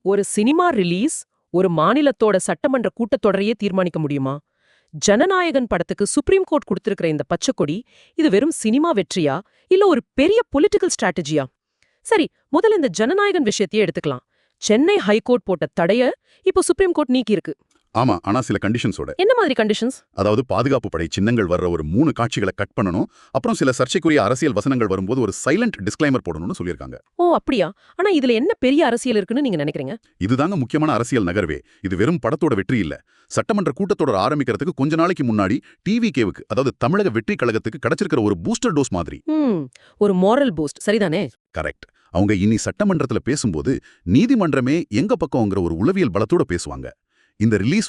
ஒரு cinema release ஒரு மாநிலத்தோட சட்டமன்ற கூட்டத்தொடரையே தீர்மானிக்க முடியுமா? ஜனநாயகன் படத்துக்கு சுப்ரீம் கோர்ட் கொடுத்திருக்கிற இந்த பச்சைக்கொடி இது வெறும் சினிமா வெற்றியா இல்ல ஒரு பெரிய பொலிட்டிக்கல் ஸ்ட்ராட்டஜியா? சரி, முதல்ல இந்த ஜனநாயகன் விஷயத்தையே எடுத்துக்கலாம். சென்னை ஹைகோர்ட் போட்ட தடைய இப்போ சுப்ரீம் கோர்ட் நீக்கி இருக்கு. ஆமா, ஆனா சில கண்டிஷன்ஸோட. என்ன மாதிரி கண்டிஷன்ஸ்? அதாவது பாதுகாப்பு படை சின்னங்கள் வர்ற ஒரு 3 காட்சிகளை கட் பண்ணணும். அப்புறம் சில சர்ச்சைக்குரிய அரசியல் வசனங்கள் வரும்போது ஒரு சைலண்ட் டிஸ்க்ளைமர் போடணும்னு சொல்லியிருக்காங்க. ஓ அப்படியா? ஆனா இதுல என்ன பெரிய அரசியல் இருக்குன்னு நீங்க நினைக்கிறீங்க? இதுதாங்க முக்கியமான அரசியல் நகர்வே. இது வெறும் படத்தோட வெற்றி இல்ல. சட்டமன்ற கூட்டத்தொடர் ஆரம்பிக்கிறதுக்கு கொஞ்ச நாளைக்கு முன்னாடி டிவிகேவுக்கு, அதாவது தமிழக வெற்றி கழகத்துக்கு கிடைச்சிருக்கிற ஒரு பூஸ்டர் டோஸ் மாதிரி. ஒரு மோரல் பூஸ்ட், சரிதானே? கரெக்ட். அவங்க இனி சட்டமன்றத்துல பேசும்போது நீதிமன்றமே எங்க பக்கம்ங்கிற ஒரு உளவியல் பலத்தோட பேசுவாங்க. இந்த ரிலீஸ்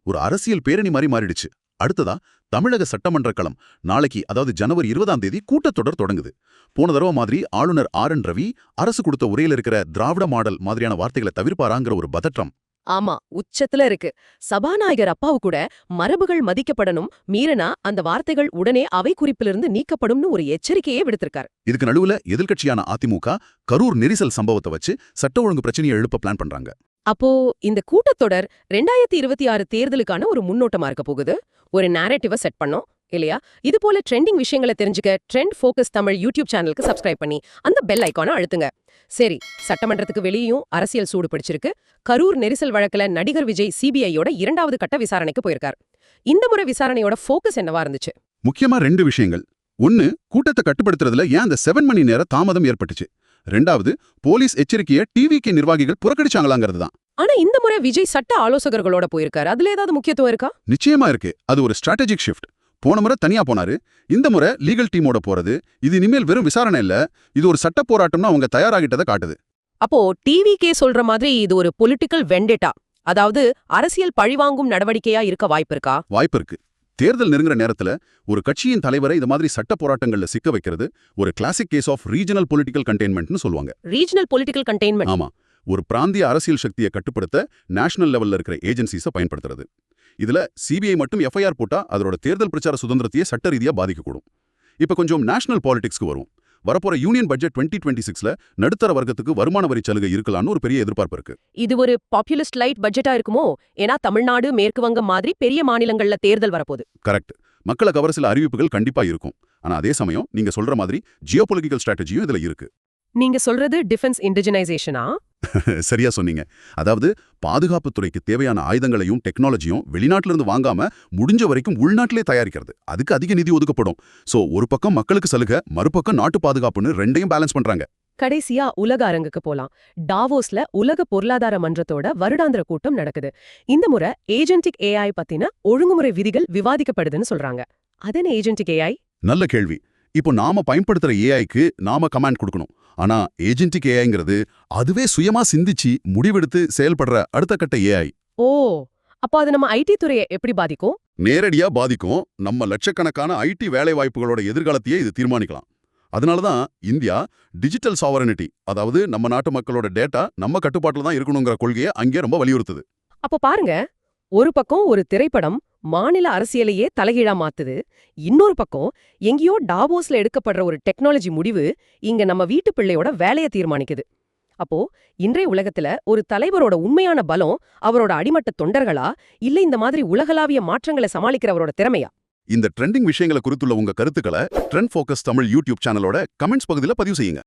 ஒரு அரசியல் பேரணி மாதிரி மாறிடுச்சு. அடுத்ததா தமிழக சட்டமன்ற களம் நாளைக்கு, அதாவது ஜனவரி 20ஆம் தேதி கூட்டத்தொடர் தொடங்குது. போன தடவை மாதிரி ஆளுநர் RN ரவி அரசு கொடுத்த உரையில இருக்கிற திராவிட மாடல் மாதிரியான வார்த்தைகளை தவிர்ப்பாராங்கிற ஒரு பதற்றம். ஆமா, உச்சத்துல இருக்கு. சபாநாயகர் அப்பாவு கூட மரபுகள் மதிக்கப்படணும், மீறினா அந்த வார்த்தைகள் உடனே அவை குறிப்பிலிருந்து நீக்கப்படும்னு ஒரு எச்சரிக்கையே விடுத்திருக்காரு. இதுக்கு நடுவுல எதிர்க்கட்சியான அதிமுக கரூர் நெரிசல் சம்பவத்தை வச்சு சட்ட ஒழுங்கு பிரச்சனையை எழுப்ப பிளான் பண்றாங்க. அப்போ இந்த கூட்டத்தொடர் 2026 தேர்தலுக்கான ஒரு முன்னோட்டமா இருக்க போகுது. ஒரு நேரேட்டிவ செட் பண்ணோம் இல்லையா? இது போல ட்ரெண்டிங் விஷயங்களை தெரிஞ்சுக்க ட்ரெண்ட் ஃபோக்கஸ் தமிழ் யூடியூப் சேனலுக்கு சப்ஸ்கிரைப் பண்ணி அந்த பெல் ஐக்கானை அழுத்துங்க. சரி, சட்டமன்றத்துக்கு வெளியும் அரசியல் சூடு பிடிச்சிருக்கு. கரூர் நெரிசல் வழக்குல நடிகர் விஜய் CBIயோட 2வது கட்ட விசாரணைக்கு போயிருக்கார். இந்த முறை விசாரணையோட ஃபோக்கஸ் என்னவா இருந்துச்சு? முக்கியமா 2 விஷயங்கள். ஒன்னு, கூட்டத்தை கட்டுப்படுத்துறதுல ஏன் அந்த 7 மணி நேர தாமதம் ஏற்பட்டுச்சு. 2வது, போலீஸ் எச்சரிக்கையை டிவிகே நிர்வாகிகள் புறக்கணிச்சாங்களாங்கிறது தான். ஆனா இந்த முறை விஜய் சட்ட ஆலோசகர்களோட போயிருக்காரு. அதுல ஏதாவது முக்கியத்துவம் இருக்கா? நிச்சயமா இருக்கு. அது ஒரு ஸ்ட்ராட்டஜிக் ஷிஃப்ட். போன முறை தனியா போனாரு, இந்த முறை லீகல் டீமோட போறது. இது இனிமேல் வெறும் விசாரணை இல்ல, இது ஒரு சட்ட போராட்டம்னு அவங்க தயாராகிட்டதை காட்டுது. அப்போ டிவிகே சொல்ற மாதிரி இது ஒரு பொலிட்டிக்கல் வெண்டேட்டா, அதாவது அரசியல் பழிவாங்கும் நடவடிக்கையா இருக்க வாய்ப்பு இருக்கா? வாய்ப்பு இருக்கு. தேர்தல் நெருங்குற நேரத்துல ஒரு கட்சியின் தலைவரை இது மாதிரி சட்ட போராட்டங்கள்ல சிக்க வைக்கிறது ஒரு classic case of regional political கண்டெய்ன்மெண்ட்னு சொல்லுவாங்க. Regional political containment. ஆமா, ஒரு பிராந்திய அரசியல் சக்தியை கட்டுப்படுத்த நேஷனல் லெவல்ல இருக்கிற ஏஜென்சிஸை பயன்படுத்துறது. இதுல CBI மட்டும் FIR போட்டா அதோட தேர்தல் பிரச்சார சுதந்திரத்தையே சட்ட ரீதியா பாதிக்கக்கூடும். இப்ப கொஞ்சம் நேஷனல் பாலிடிக்ஸ்க்கு வரும். வரப்போற யூனியன் பட்ஜெட் 2026ல நடுத்தர வர்க்கத்துக்கு வருமான வரி சலுகை இருக்கலாம்னு ஒரு பெரிய எதிர்பார்ப்பு இருக்கு. இது ஒரு பாப்புலிஸ்ட் லைட் பட்ஜெட்டா இருக்குமோ? ஏன்னா தமிழ்நாடு, மேற்கு வங்கம் மாதிரி பெரிய மாநிலங்கள்ல தேர்தல் வரப்போகுது. கரெக்ட். மக்களை கவர சில அறிவிப்புகள் கண்டிப்பா இருக்கும். ஆனா அதே சமயம் நீங்க சொல்ற மாதிரி ஜியோபொலிட்டிக்கல் ஸ்ட்ராட்டஜியும் இதுல இருக்கு. நீங்க சொல்றது டிஃபென்ஸ் இண்டிஜினைசேஷனா? சரியா சொன்னீங்க. அதாவது பாதுகாப்புத் துறைக்கு தேவையான ஆயுதங்களையும் டெக்னாலஜியும் வெளிநாட்டுல இருந்து வாங்காம முடிஞ்ச வரைக்கும் உள்நாட்டிலே தயாரிக்கிறது. அதுக்கு அதிக நிதி ஒதுக்கப்படும். சோ ஒரு பக்கம் மக்களுக்கு சலுகை, மறுபக்கம் நாட்டு பாதுகாப்புன்னு ரெண்டையும் பேலன்ஸ் பண்றாங்க. கடைசியா உலக அரங்குக்கு போலாம். டாவோஸ்ல உலக பொருளாதார மன்றத்தோட வருடாந்திர கூட்டம் நடக்குது. இந்த முறை ஏஜென்டிக் AI பத்தின ஒழுங்குமுறை விதிகள் விவாதிக்கப்படுதுன்னு சொல்றாங்க. அதென்ன ஏஜென்டிக் AI? நல்ல கேள்வி. இப்போ நாம பயன்படுத்துற AIக்கு நாம கமாண்ட் கொடுக்கணும். ஆனா ஏஜென்டிக் AIங்கிறது அதுவே சுயமா சிந்திச்சு முடிவெடுத்து செயல்படுற அடுத்த கட்ட AI. ஓ, அப்போ அது நம்ம IT துறையை எப்படி பாதிக்கும்? நேரடியா பாதிக்கும். நம்ம லட்சக்கணக்கான IT வேலைவாய்ப்புகளோட எதிர்காலத்தையே இது தீர்மானிக்கலாம். அதனாலதான் இந்தியா டிஜிட்டல் சாவரனிட்டி, அதாவது நம்ம நாட்டு மக்களோட டேட்டா நம்ம கட்டுப்பாட்டுல தான் இருக்கணுங்கிற கொள்கையை அங்கே ரொம்ப வலியுறுத்துது. அப்ப பாருங்க, ஒரு பக்கம் ஒரு திரைப்படம் மாநில அரசியலையே தலைகீழா மாத்துது. இன்னொரு பக்கம் எங்கேயோ டாவோஸ்ல எடுக்கப்படுற ஒரு டெக்னாலஜி முடிவு இங்க நம்ம வீட்டு பிள்ளையோட வேலையை தீர்மானிக்குது. அப்போ இன்றைய உலகத்துல ஒரு தலைவரோட உண்மையான பலம் அவரோட அடிமட்ட தொண்டர்களா, இல்ல இந்த மாதிரி உலகளாவிய மாற்றங்களை சமாளிக்கிறவரோட திறமையா? இந்த ட்ரெண்டிங் விஷயங்களை குறித்துள்ள உங்க கருத்துக்களை ட்ரெண்ட் ஃபோக்கஸ் தமிழ் யூடியூப் சேனலோட கமெண்ட்ஸ் பகுதியில் பதிவு செய்யுங்க.